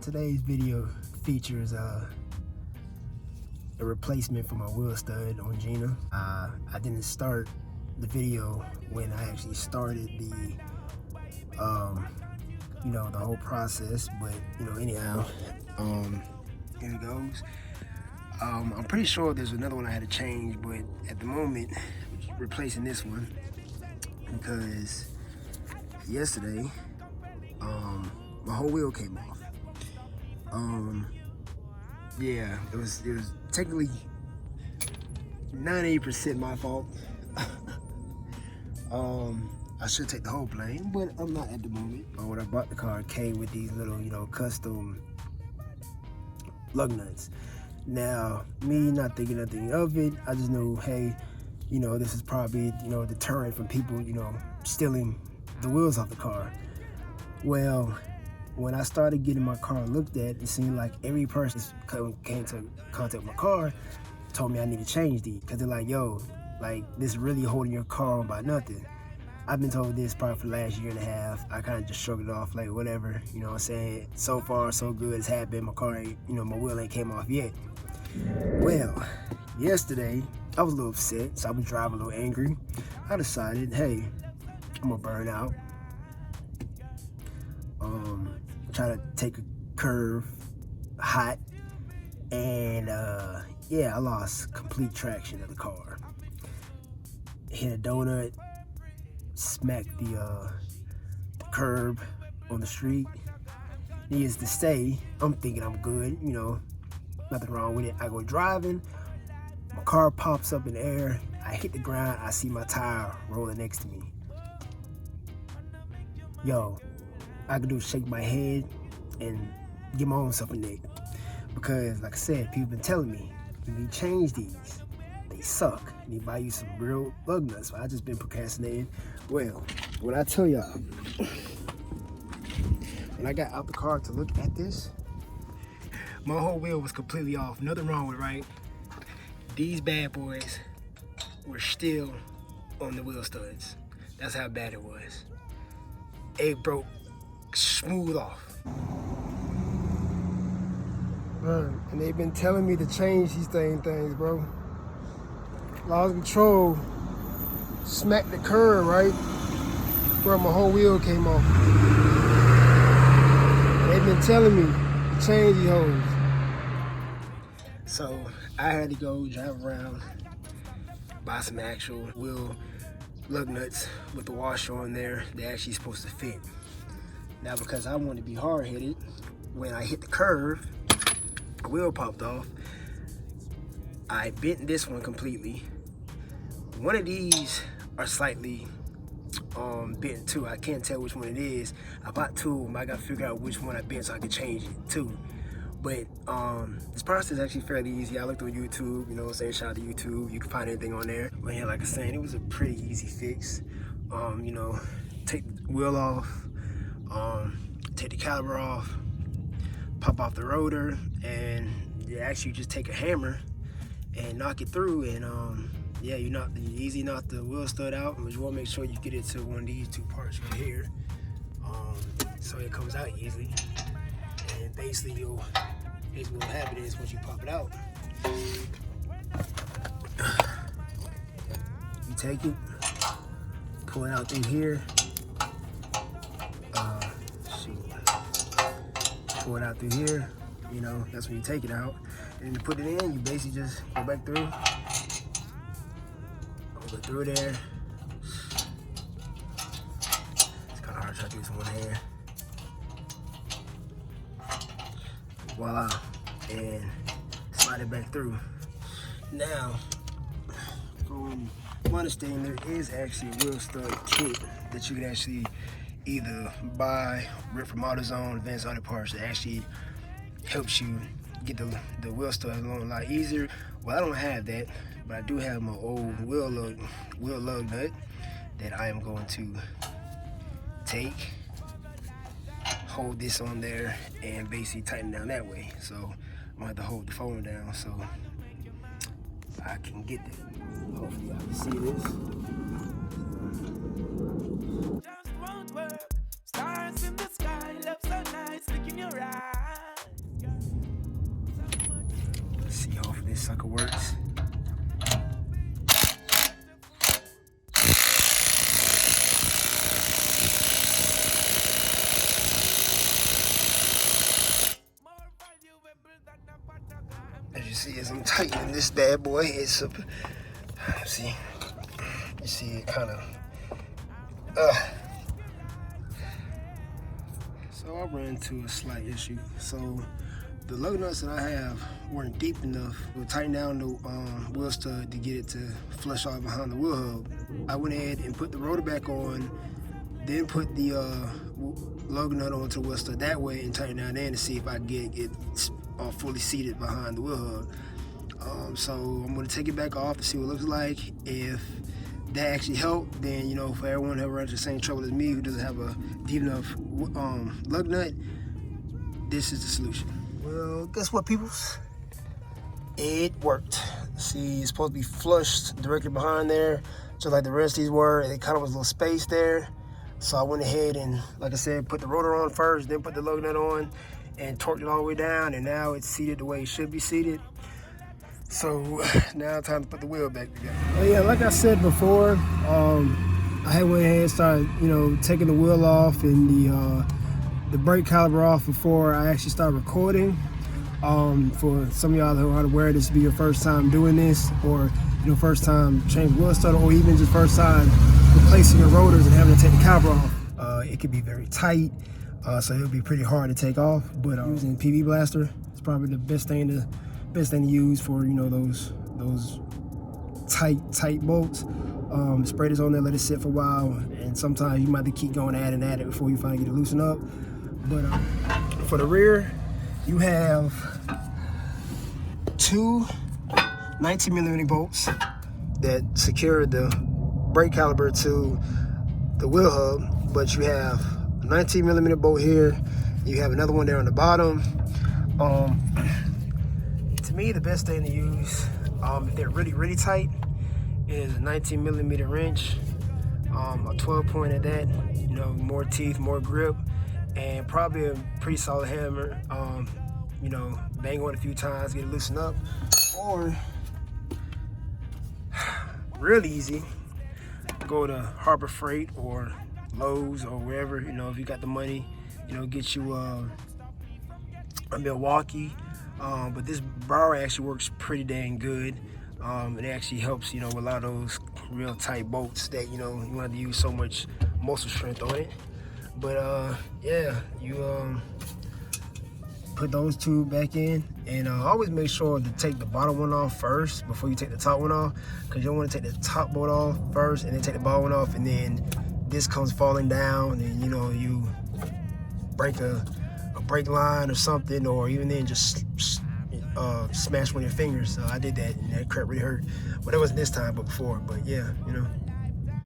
Today's video features a replacement for my wheel stud on Gina. I didn't start the video when I actually started the the whole process, but anyhow, here it goes. I'm pretty sure there's another one I had to change, but at the moment replacing this one because yesterday my whole wheel came off. Yeah, it was technically 98% my fault. I should take the whole blame, but I'm not at the moment. When I bought the car, it came with these little, custom lug nuts. Now, me not thinking nothing of it, I just know, hey, this is probably, a deterrent from people, stealing the wheels off the car. Well, when I started getting my car looked at, it seemed like every person came to contact my car told me I need to change these, because they're like, yo, like, this is really holding your car on by nothing. I've been told this probably for the last year and a half. I kind of just shrugged it off, like, whatever, what I'm saying? So far, so good. It's happened. My car ain't, my wheel ain't came off yet. Well, yesterday, I was a little upset, so I was driving a little angry. I decided, hey, I'm gonna burn out. Try to take a curve hot, and yeah, I lost complete traction of the car. Hit a donut, smacked the curb on the street. Needless to say, I'm thinking I'm good, nothing wrong with it. I go driving, my car pops up in the air, I hit the ground, I see my tire rolling next to me. Yo, I can do is shake my head and give my own self a nick. Because, like I said, people been telling me, you need to change these. They suck. You need to buy you some real lug nuts. But I just been procrastinating. Well, when I tell y'all, when I got out the car to look at this, my whole wheel was completely off. Nothing wrong with it, right? These bad boys were still on the wheel studs. That's how bad it was. It broke smooth off. And they've been telling me to change these things, bro. Lost control, smacked the curb, right? Bro, my whole wheel came off. They've been telling me to change these hoes. So I had to go drive around, buy some actual wheel lug nuts with the washer on there. They're actually supposed to fit. Now, because I want to be hard-headed, when I hit the curve, the wheel popped off. I bent this one completely. One of these are slightly bent too. I can't tell which one it is. I bought two of them. I got to figure out which one I bent so I can change it too. But this process is actually fairly easy. I looked on YouTube, shout out to YouTube. You can find anything on there. But yeah, like I was saying, it was a pretty easy fix. Take the wheel off, take the caliper off, pop off the rotor, and you actually just take a hammer and knock it through, and yeah, you easy knock the wheel stud out, but you want to make sure you get it to one of these two parts right here, so it comes out easily. And basically what will happen is once you pop it out, you take it, pull it out through here, pull it out through here, that's when you take it out. And you put it in, you basically just go back through, go through there. It's kind of hard to try to do this in one hand. Voila, and slide it back through. Now, from my understanding, there is actually a wheel stud kit that you can actually either buy, rip from Autozone, Advanced Auto Parts, that actually helps you get the wheel stud along a lot easier. Well, I don't have that, but I do have my old wheel lug nut that I am going to take, hold this on there, and basically tighten down that way. So I'm gonna have to hold the phone down so I can get that. Hopefully y'all can see this. Just won't work. Stars in the sky, love so nice, look in your eyes. like it works. As you see, as I'm tightening this bad boy, it's up. See, you see it kind of. So I ran into a slight issue. So the lug nuts that I have weren't deep enough to tighten down the wheel stud to get it to flush out behind the wheel hub. I went ahead and put the rotor back on, then put the lug nut onto the wheel stud that way and tighten down there to see if I can get it fully seated behind the wheel hub. So I'm gonna take it back off to see what it looks like. If that actually helped, then, you know, for everyone who runs the same trouble as me who doesn't have a deep enough lug nut, this is the solution. Well, guess what, peoples? It worked. See, it's supposed to be flushed directly behind there, just like the rest of these were. It kind of was a little space there. So I went ahead and, like I said, put the rotor on first, then put the lug nut on, and torqued it all the way down, and now it's seated the way it should be seated. So now it's time to put the wheel back together. Oh yeah, like I said before, I had went ahead and started, you know, taking the wheel off and the brake caliper off before I actually started recording. For some of y'all who are unaware, this will be your first time doing this, or, you know, first time changing wheel starter, or even just first time replacing your rotors and having to take the caliper off. It could be very tight, so it'll be pretty hard to take off. But using PV Blaster, it's probably the best thing to use for, you know, those tight bolts. Spray this on there, let it sit for a while, and sometimes you might have to keep going at it before you finally get it loosened up. But for the rear, you have two 19mm bolts that secure the brake caliper to the wheel hub, but you have a 19mm bolt here, you have another one there on the bottom. To me, the best thing to use, if they're really tight, is a 19mm wrench, a 12 point at that, you know, more teeth, more grip, and probably a pretty solid hammer. You know, bang on it a few times, get it loosened up. Or, real easy, go to Harbor Freight or Lowe's or wherever, you know, if you got the money, you know, get you a Milwaukee. But this Bauer actually works pretty dang good. It actually helps, you know, with a lot of those real tight bolts that, you know, you want to use so much muscle strength on it. But yeah, you put those two back in, and always make sure to take the bottom one off first before you take the top one off, because you don't want to take the top bolt off first and then take the bottom one off, and then this comes falling down, and, you know, you break a brake line or something, or even then just smash one of your fingers. So I did that, and that crap really hurt. Well, that wasn't this time, but before. But yeah, you know.